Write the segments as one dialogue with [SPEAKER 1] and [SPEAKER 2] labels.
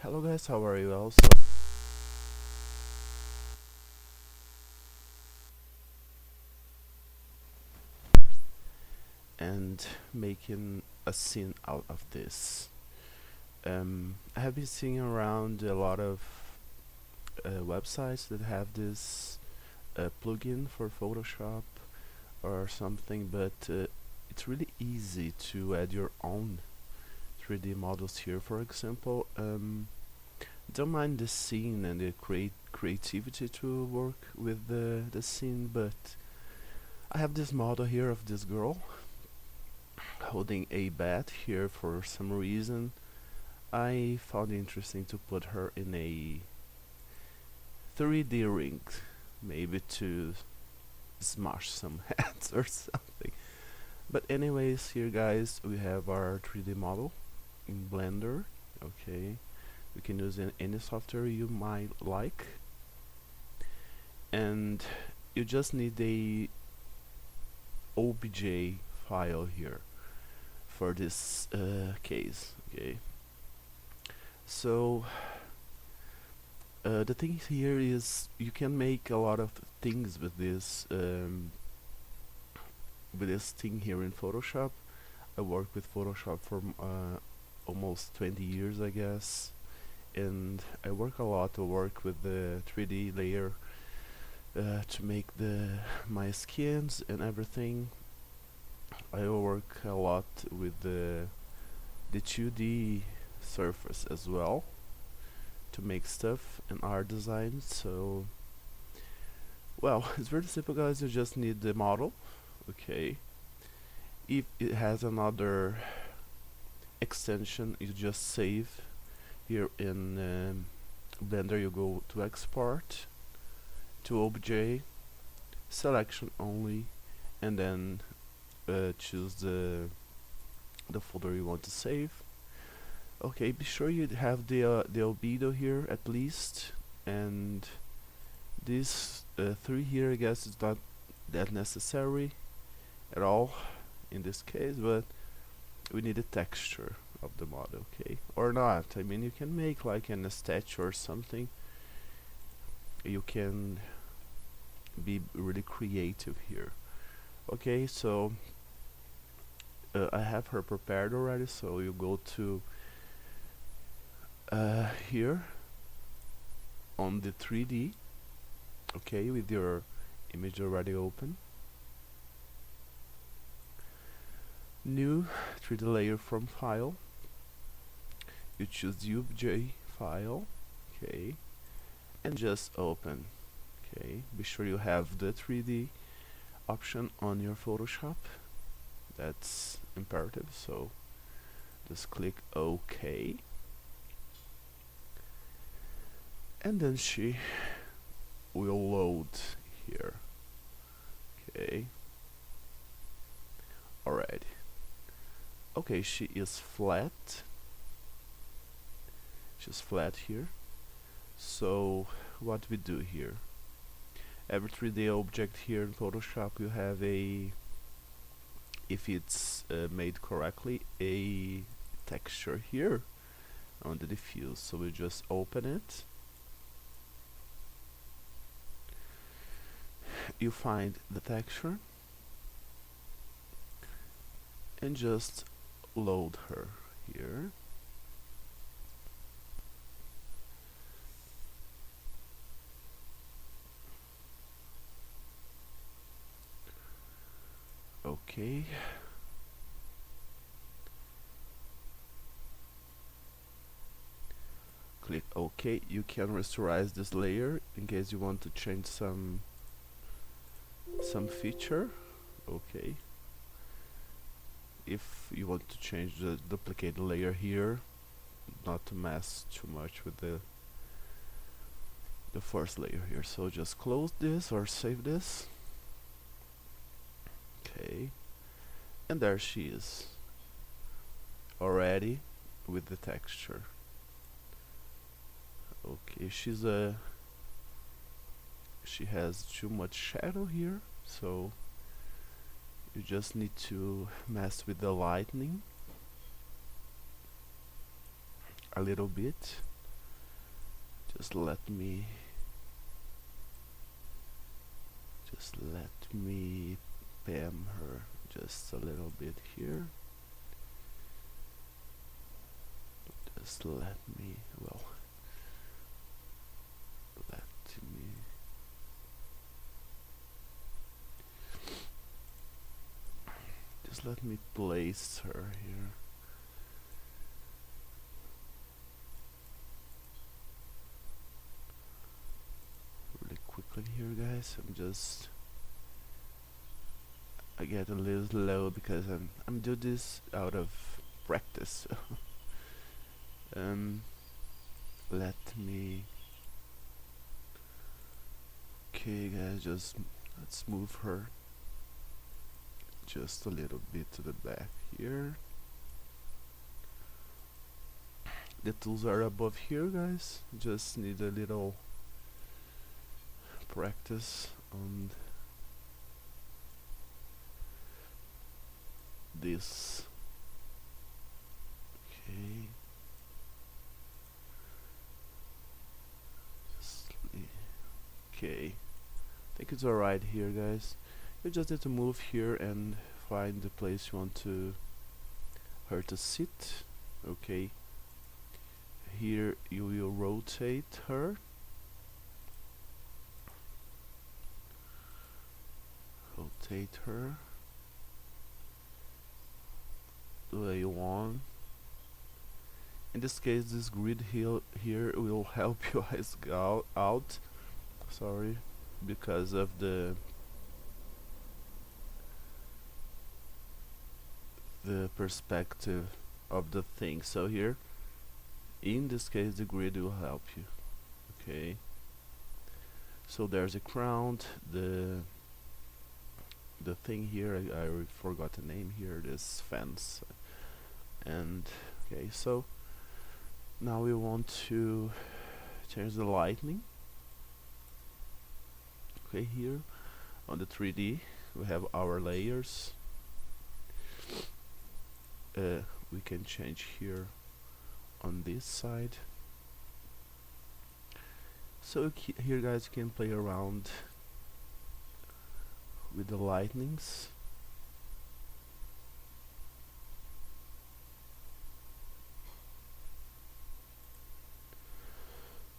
[SPEAKER 1] Hello guys, how are you all? And making a scene out of this. I have been seeing around a lot of websites that have this plugin for Photoshop or something, but it's really easy to add your own 3D models here. For example, don't mind the scene and the creativity to work with the scene, but I have this model here of this girl holding a bat here for some reason. I found it interesting to put her in a 3D ring, maybe to smash some heads or something. But anyways, here guys, we have our 3D model in Blender. Okay, you can use any software you might like, and you just need a OBJ file here for this case. Okay, so the thing here is you can make a lot of things with this thing here in Photoshop. I worked with Photoshop for almost 20 years, I guess, and I work a lot to work with the 3D layer to make my skins and everything. I work a lot with the 2D surface as well to make stuff and art design. So well, it's very simple guys, you just need the model. Okay, if it has another extension, you just save here in Blender. You go to export to OBJ, selection only, and then choose the folder you want to save. Okay, be sure you have the albedo here at least, and these 3 here I guess is not that necessary at all in this case, but we need a texture of the model, okay, or not. I mean, you can make like a statue or something. You can be really creative here. Okay, so I have her prepared already, so you go to here on the 3D, okay, with your image already open. New 3D layer from file. You choose the UBJ file, okay, and just open. Okay, be sure you have the 3D option on your Photoshop. That's imperative, so just click OK, and then she will load here. Okay, alright. Okay, she is flat. She's flat here. So what we do here? Every 3D object here in Photoshop, you have a, if it's made correctly, a texture here on the diffuse. So we just open it. You find the texture and just load her here. Okay. Click OK. You can rasterize this layer in case you want to change some feature. Okay. If you want to change the duplicate layer here, not to mess too much with the first layer here, so just close this or save this. Okay, and there she is already with the texture. Okay, she has too much shadow here, so you just need to mess with the lighting a little bit. just let me bam her just a little bit here. Just let me let me place her here. Really quickly here, guys. I get a little low because I'm doing this out of practice. Let me. Okay, guys, let's move her just a little bit to the back here. The tools are above here, guys. Just need a little practice on this. Okay. Okay. I think it's alright here, guys. You just need to move here and find the place you want her to sit. Okay. Here you will rotate her. Rotate her the way you want. In this case, this grid here will help you guys out. Sorry, because of the perspective of the thing. So here, in this case, the grid will help you. Okay. So there's a crown. The thing here, I forgot the name here. This fence, and okay. So now we want to change the lighting. Okay, here on the 3D we have our layers. We can change here on this side. So here, guys, you can play around with the lightnings.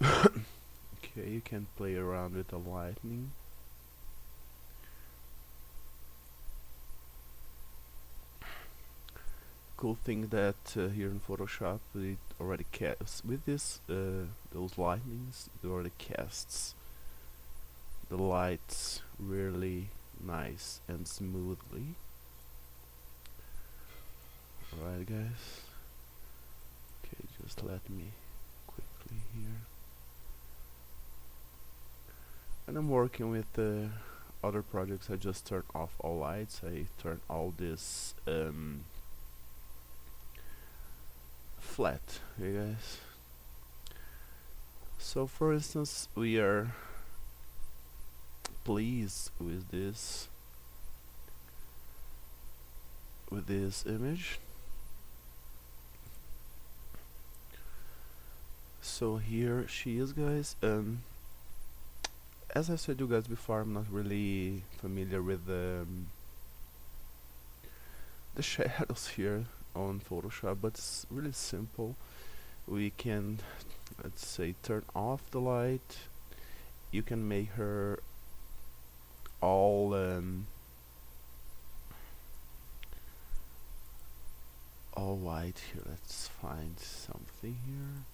[SPEAKER 1] Okay, you can play around with the lightning. Cool thing that here in Photoshop it already casts with this those lightnings. It already casts the lights really nice and smoothly. Alright, guys. Okay, just let me quickly here. And I'm working with the other projects. I just turn off all lights. I turn all this flat. Okay, guys. So for instance, we are pleased with this image. So here she is, guys. As I said you guys before, I'm not really familiar with the shadows here on Photoshop, but it's really simple. We can, let's say, turn off the light. You can make her all white here. Let's find something here.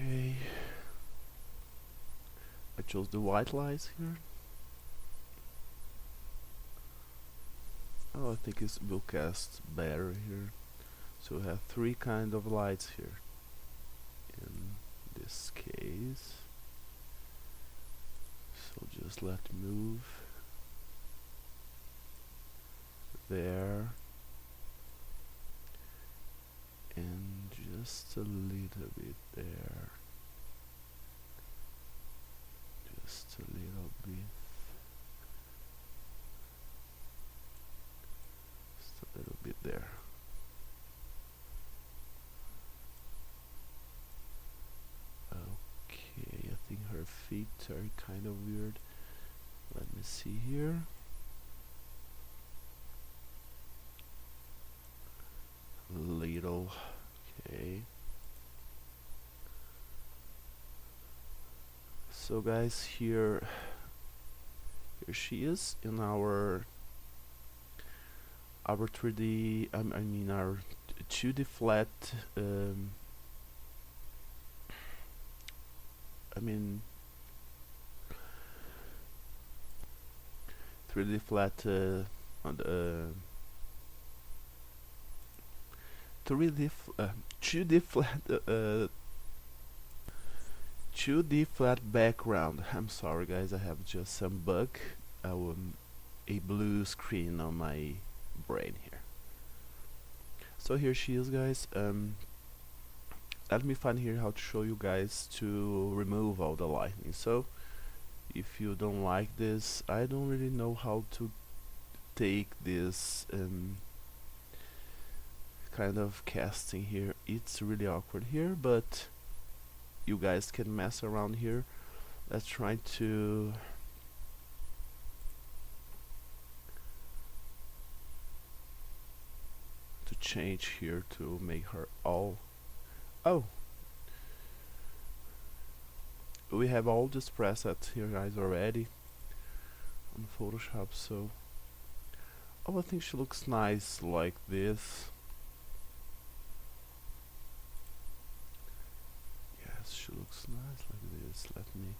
[SPEAKER 1] Okay, I chose the white lights here. Oh, I think it will cast better here. So we have three kind of lights here in this case. So just let move there. just a little bit there, just a little bit, just a little bit there. Okay, I think her feet are kind of weird. Let me see here. Little, okay. So guys, here she is in our 3D, I mean our 2D flat, I mean 3D flat on the 2D flat 2D flat background. I'm sorry guys, I have just some bug, a blue screen on my brain here. So here she is guys. Let me find here how to show you guys to remove all the lightning. So if you don't like this, I don't really know how to take this kind of casting here. It's really awkward here, but you guys can mess around here. Let's try to change here to make her all. Oh, we have all this presets here guys already on Photoshop, so I think she looks nice like this. Yes, she looks nice like this. Let me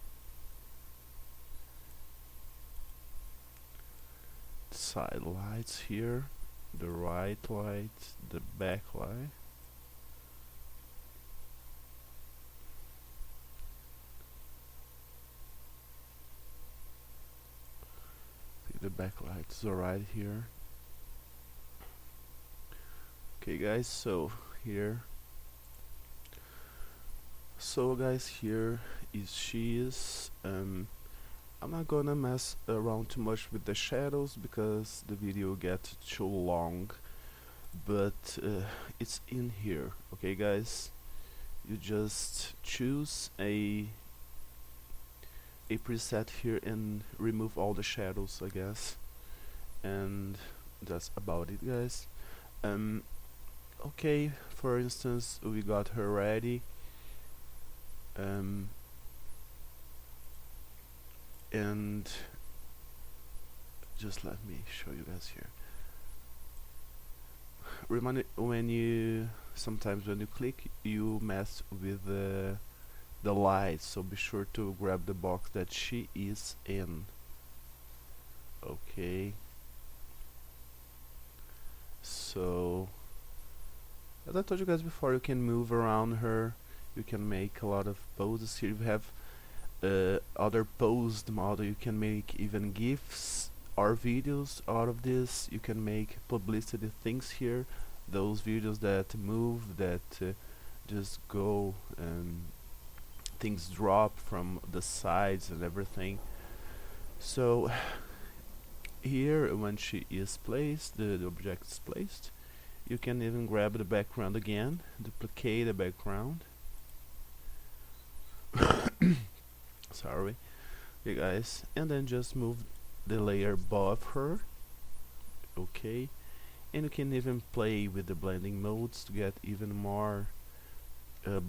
[SPEAKER 1] side lights here, the right light, the back light. The backlight is alright here. Okay guys, so here, here is she is. I'm not gonna mess around too much with the shadows because the video gets too long, but it's in here. Okay guys, you just choose a preset here and remove all the shadows, I guess, and that's about it guys. Okay, for instance, we got her ready, and just let me show you guys here. Remind when you sometimes when you click, you mess with the light, so be sure to grab the box that she is in. Okay, so as I told you guys before, you can move around her, you can make a lot of poses here. You have other posed model, you can make even GIFs or videos out of this. You can make publicity things here, those videos that move, that just go and things drop from the sides and everything. So here, when she is placed, the object is placed, you can even grab the background again, duplicate the background. Sorry, you guys, and then just move the layer above her. Okay, and you can even play with the blending modes to get even more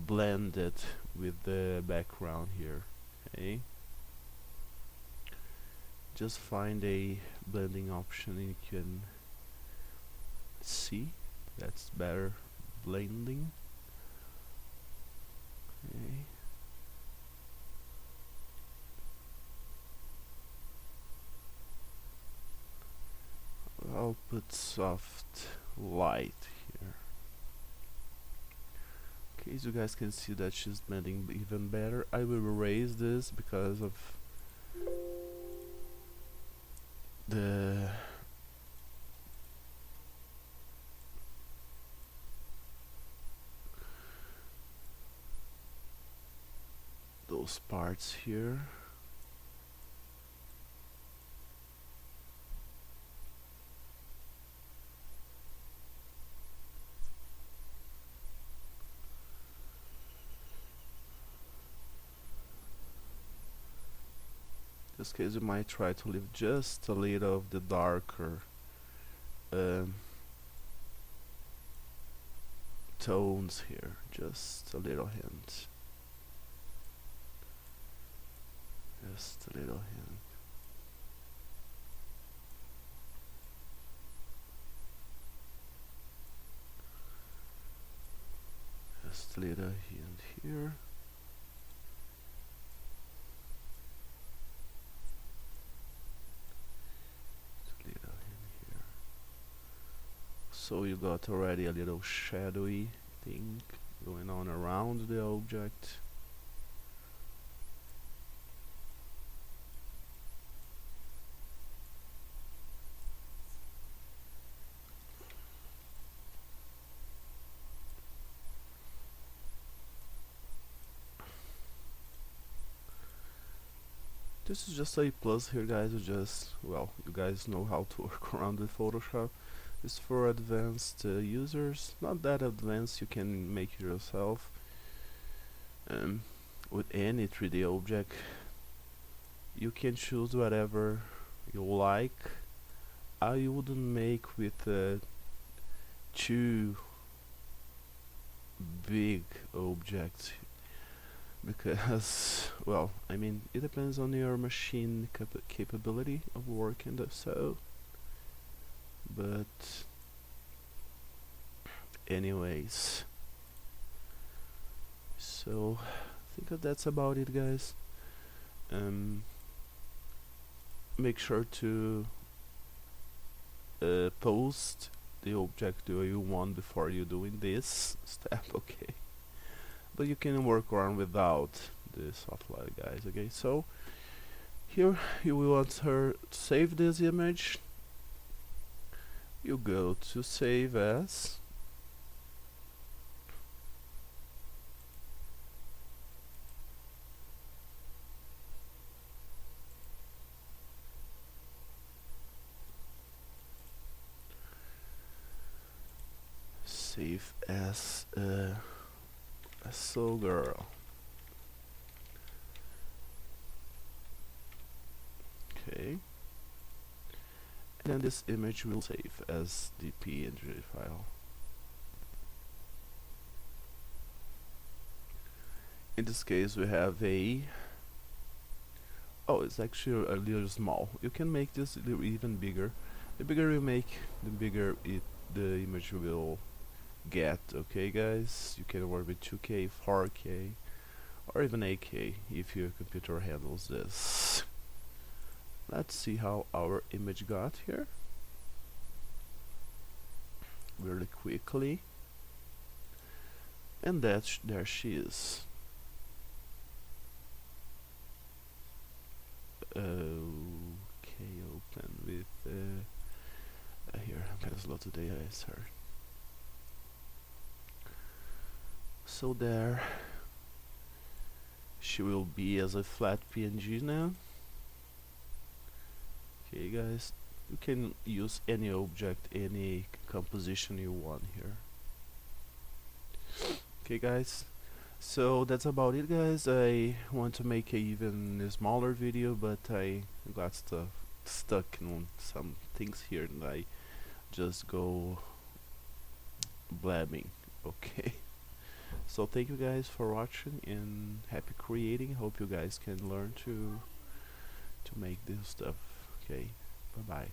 [SPEAKER 1] blended with the background here. Okay, just find a blending option and you can see that's better blending. Okay, I'll put soft light here. Okay, so you guys can see that she's blending even better. I will erase this because of the those parts here. In this case, you might try to leave just a little of the darker tones here, just a little hint. Just a little hint. Just a little hint here. So you got already a little shadowy thing going on around the object. This is just a plus here, guys. Well, you guys know how to work around with Photoshop. It's for advanced users. Not that advanced, you can make it yourself with any 3D object. You can choose whatever you like. I wouldn't make with too big objects, because, well, I mean, it depends on your machine capability of working so. But anyways, so I think that's about it, guys. Make sure to post the object you want before you doing this step, okay? But you can work around without the software, guys. Okay, so here you will want to save this image. You go to save as, so girl. Okay. And then this image will save as the PNG file. In this case we have a, oh, it's actually a little small. You can make this even bigger. The bigger you make, the bigger the image will get. Okay, guys, you can work with 2K, 4K, or even 8K if your computer handles this. Let's see how our image got here really quickly. And there she is. Okay, open with here, I'm kinda slow today, sorry. So there she will be as a flat PNG now. Okay, guys, you can use any object, any composition you want here. Okay, guys, so that's about it, guys. I want to make a even smaller video, but I got stuck in some things here and I just go blabbing. Okay, so thank you guys for watching and happy creating. Hope you guys can learn to make this stuff. Okay, bye bye.